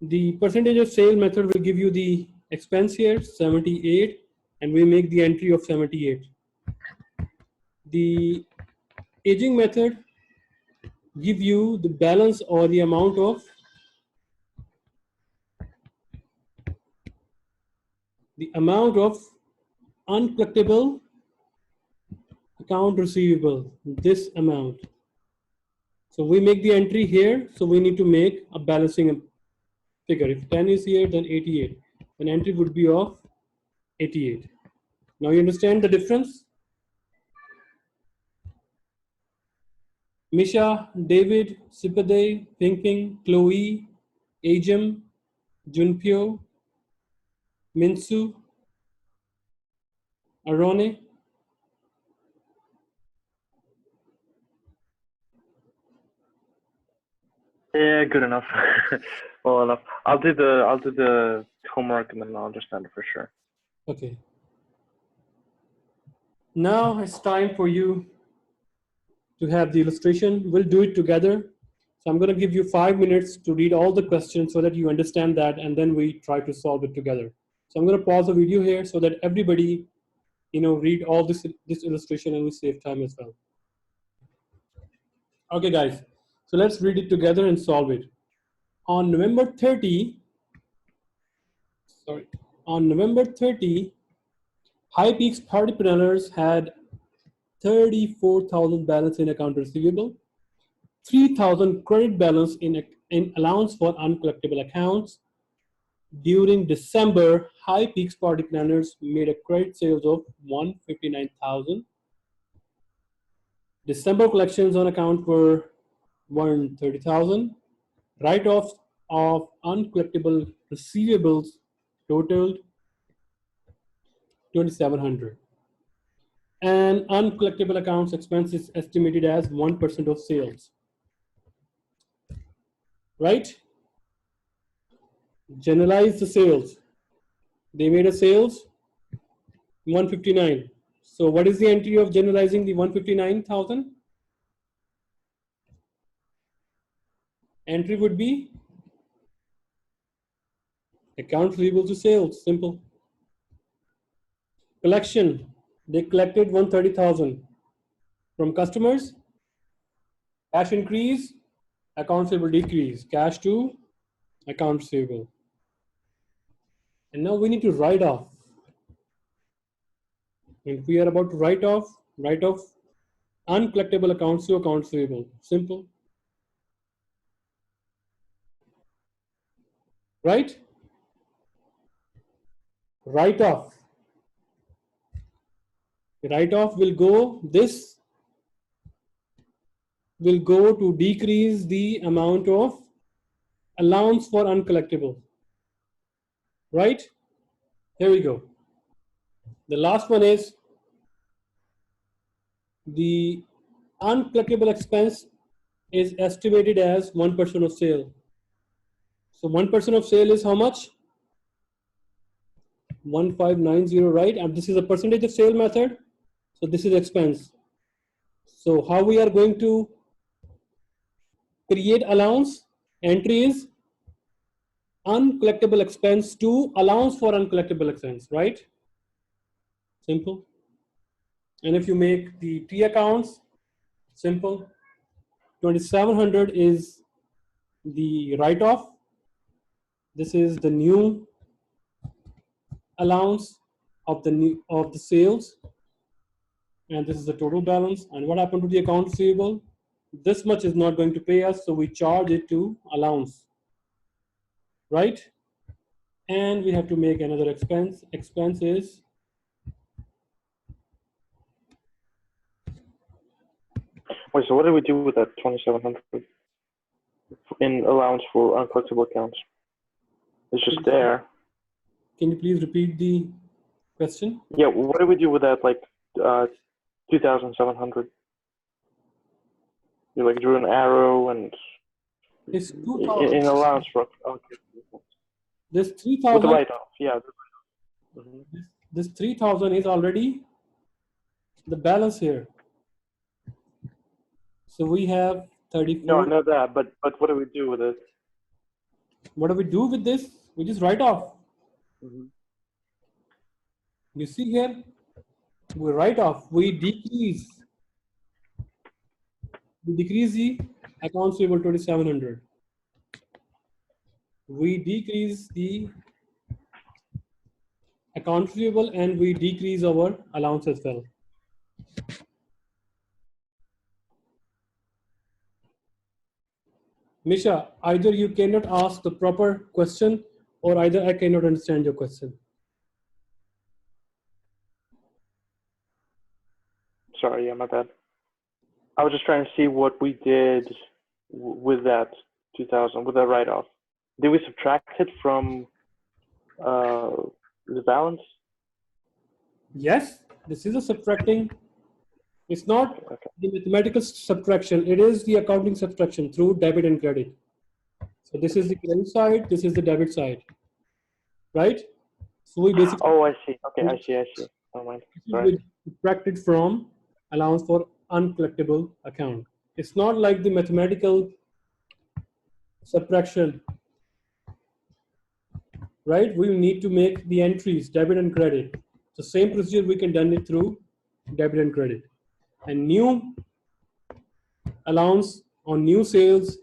The percentage of sale method will give you the expense here, 78, and we make the entry of 78. The aging method give you the balance or the amount of uncollectible account receivable, this amount. So we make the entry here, so we need to make a balancing figure. If 10 is here, then 88. An entry would be of 88. Now you understand the difference? Misha, David, Sipade, Ping, Chloe, Ajam, Junpyo, Minsu, Arone. Yeah, good enough. Well enough. I'll do the homework and then I'll understand it for sure. Okay. Now it's time for you to have the illustration. We'll do it together. So I'm going to give you 5 minutes to read all the questions so that you understand that, and then we try to solve it together. So I'm going to pause the video here so that everybody, read all this illustration, and we save time as well. Okay, guys. So let's read it together and solve it. On November 30, High Peaks party planners had 34,000 balance in account receivable, 3,000 credit balance in allowance for uncollectible accounts. During December, High Peaks party planners made a credit sales of 159,000. December collections on account were 130,000. Write-offs of uncollectible receivables totaled 2,700. And uncollectible accounts expense is estimated as 1% of sales. Right? Generalize the sales. They made a sales 159. So what is the entry of generalizing the 159,000? Entry would be accounts receivable to sales, simple. Collection, they collected 130,000 from customers. Cash increase, accounts receivable decrease, cash to accounts receivable. And now we need to write off. And we are about to write off uncollectible accounts to accounts receivable. Simple. Right? Write off. Write off will go, this will go to decrease the amount of allowance for uncollectible. Right? Here we go. The last one is the uncollectible expense is estimated as 1% of sale. So 1% of sale is how much? 1590, right? And this is a percentage of sale method. So this is expense. So how we are going to create allowance? Entry is uncollectible expense to allowance for uncollectible expense, right? Simple. And if you make the T accounts, simple. 2,700 is the write-off. This is the new allowance of the sales, and this is the total balance. And what happened to the account receivable? This much is not going to pay us, so we charge it to allowance, right? And we have to make another expense. Expense is Wait, so what do we do with that 2,700 in allowance for uncollectible accounts? It's just there. Can you please repeat the question? Yeah, what do we do with that, like 2,700? You like drew an arrow and It's 2,000 in allowance for this 3,000 with the write-off. Yeah. This 3,000 is already the balance here. So we have 34. No, I know that, but what do we do with it? what do we do with this? We just write off. Mhm. You see here, we write off, we decrease the accounts payable 2700. We decrease the accounts payable and we decrease our allowance as well. Misha, either you cannot ask the proper question or either I cannot understand your question. Sorry, yeah, my bad. I was just trying to see what we did with that 2000, with that write-off. Did we subtract it from the balance? Yes, this is a subtracting. It's not Okay. the mathematical subtraction, it is the accounting subtraction through debit and credit. So this is the credit side, this is the debit side, right? So we basically Oh, I see. Okay, I see. Oh, mind. Sorry. subtracted from allowance for uncollectible account. It's not like the mathematical subtraction, right? We need to make the entries debit and credit. The same procedure we can done it through debit and credit. And new allowance on new sales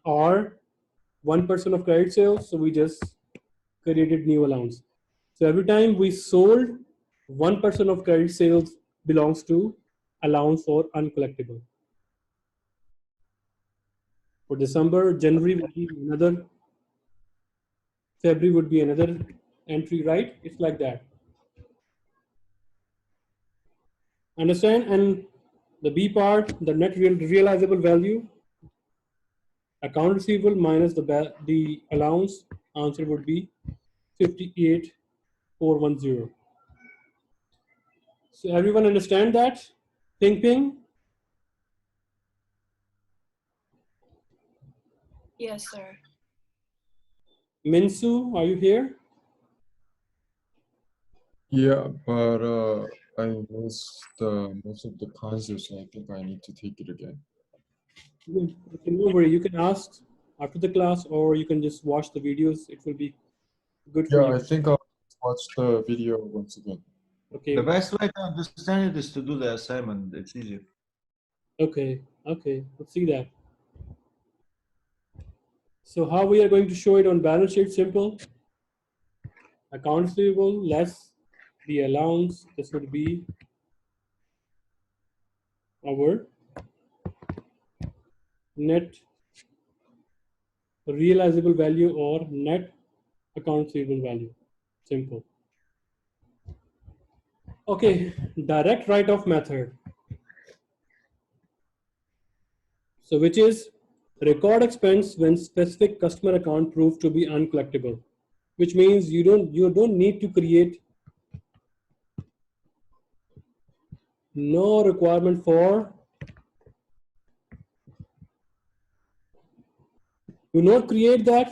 are 1% of credit sales, so we just created new allowance. So every time we sold, 1% of credit sales belongs to allowance for uncollectible. For December, January would be another, February would be another entry, right? It's like that. Understand? And the B part, the net realizable value, account receivable minus the allowance, answer would be 58,410. So everyone understand that? Ping ping. Yes, sir. Minsu, are you here? Yeah, but I missed most of the concepts, so I think I need to take it again. Okay, no worry. You can ask after the class, or you can just watch the videos. It will be good for Yeah, you. I think I'll watch the video once again. Okay. The best way to understand it is to do the assignment. It's easier. Okay. Okay. Let's see that. So how we are going to show it on balance sheet? Simple. Accounts receivable less the allowance. This would be our net realizable value or net accounts receivable value. Simple. Okay, direct write-off method. So which is record expense when specific customer account proved to be uncollectible, which means you don't need to create no requirement for do not create that.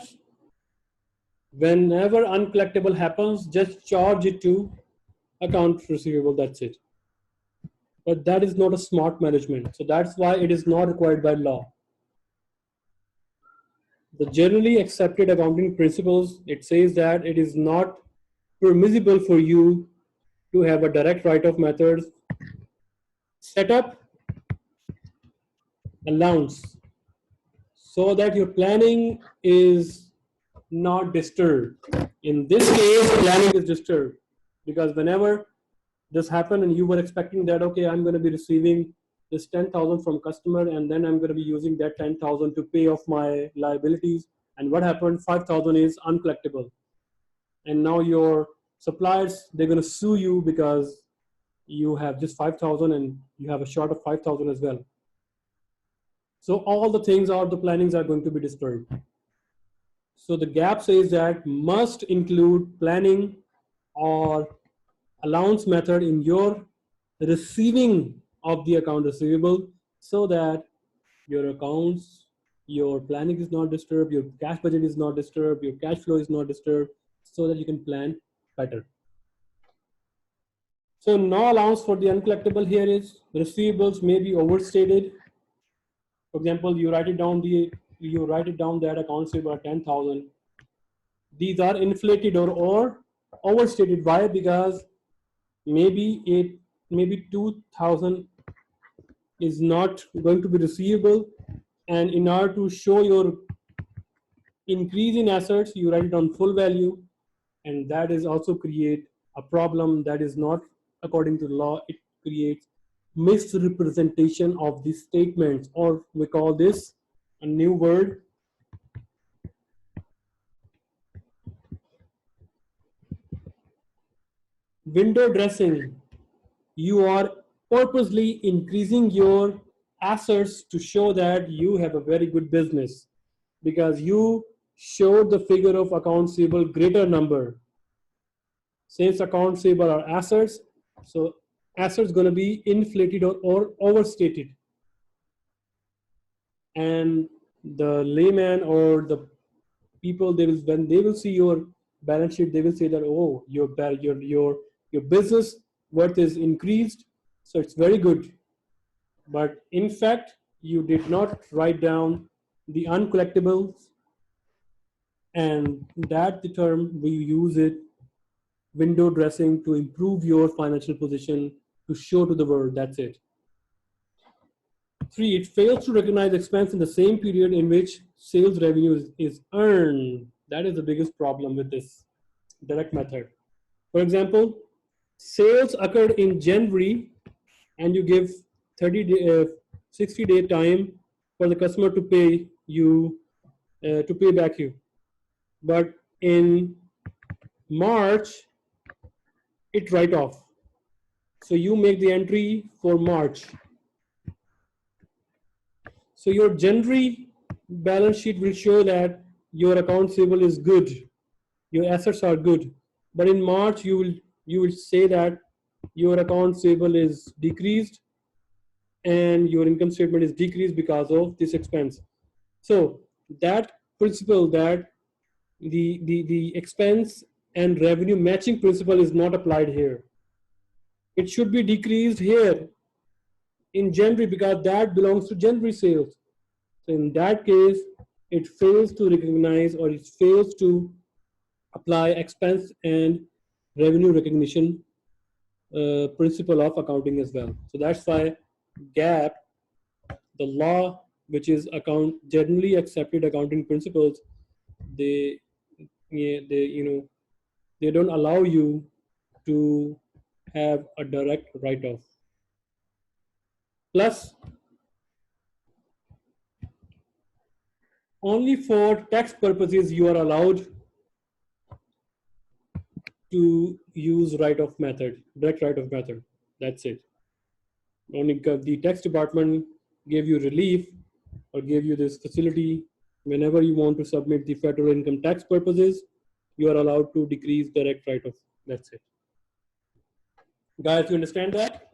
Whenever uncollectible happens, just charge it to account receivable. That's it. But that is not a smart management. So that's why it is not required by law. The generally accepted accounting principles, it says that it is not permissible for you to have a direct write-off method. Set up allowance so that your planning is not disturbed. In this case, planning is disturbed because whenever this happened and you were expecting that, okay, I'm going to be receiving this 10,000 from customer and then I'm going to be using that 10,000 to pay off my liabilities. And what happened? 5,000 is uncollectible. And now your suppliers, they're going to sue you because you have just 5,000 and you have a short of 5,000 as well. So all the things are the plannings are going to be disturbed. So the gap says that must include planning or allowance method in your receiving of the account receivable so that your accounts, your planning is not disturbed, your cash budget is not disturbed, your cash flow is not disturbed, so that you can plan better. So no allowance for the uncollectible here is receivables may be overstated. For example, you write it down that accounts receivable are 10,000 these are inflated or overstated. Why? Because maybe 2000 is not going to be receivable, and in order to show your increase in assets, you write it on full value, and that is also create a problem that is not according to law. It creates misrepresentation of the statements, or we call this a new word, window dressing. You are purposely increasing your assets to show that you have a very good business, because you showed the figure of accounts payable greater number. Since accounts payable are assets, so assets going to be inflated or overstated. And the layman or the people, they will, when they will see your balance sheet, they will say that, oh, your business worth is increased, so it's very good. But in fact, you did not write down the uncollectibles, and that the term we use it, window dressing, to improve your financial position, to show to the world. That's it. 3, it fails to recognize expense in the same period in which sales revenue is earned. That is the biggest problem with this direct method. For example, sales occurred in January, and you give 60-day time for the customer to pay you, to pay back you. But in March, it write off. So you make the entry for March. So your January balance sheet will show that your accounts payable is good, your assets are good. But in March, you will say that your accounts payable is decreased and your income statement is decreased because of this expense. So that principle, that the expense and revenue matching principle is not applied here. It should be decreased here in January because that belongs to January sales. So in that case, it fails to recognize, or it fails to apply expense and revenue recognition principle of accounting as well. So that's why GAAP, the law, which is generally accepted accounting principles, they don't allow you to have a direct write-off. Plus, only for tax purposes you are allowed to use write-off method, direct write-off method. That's it. Only the tax department gave you relief or gave you this facility. Whenever you want to submit the federal income tax purposes, you are allowed to decrease direct write-off. That's it. Guys, you understand that?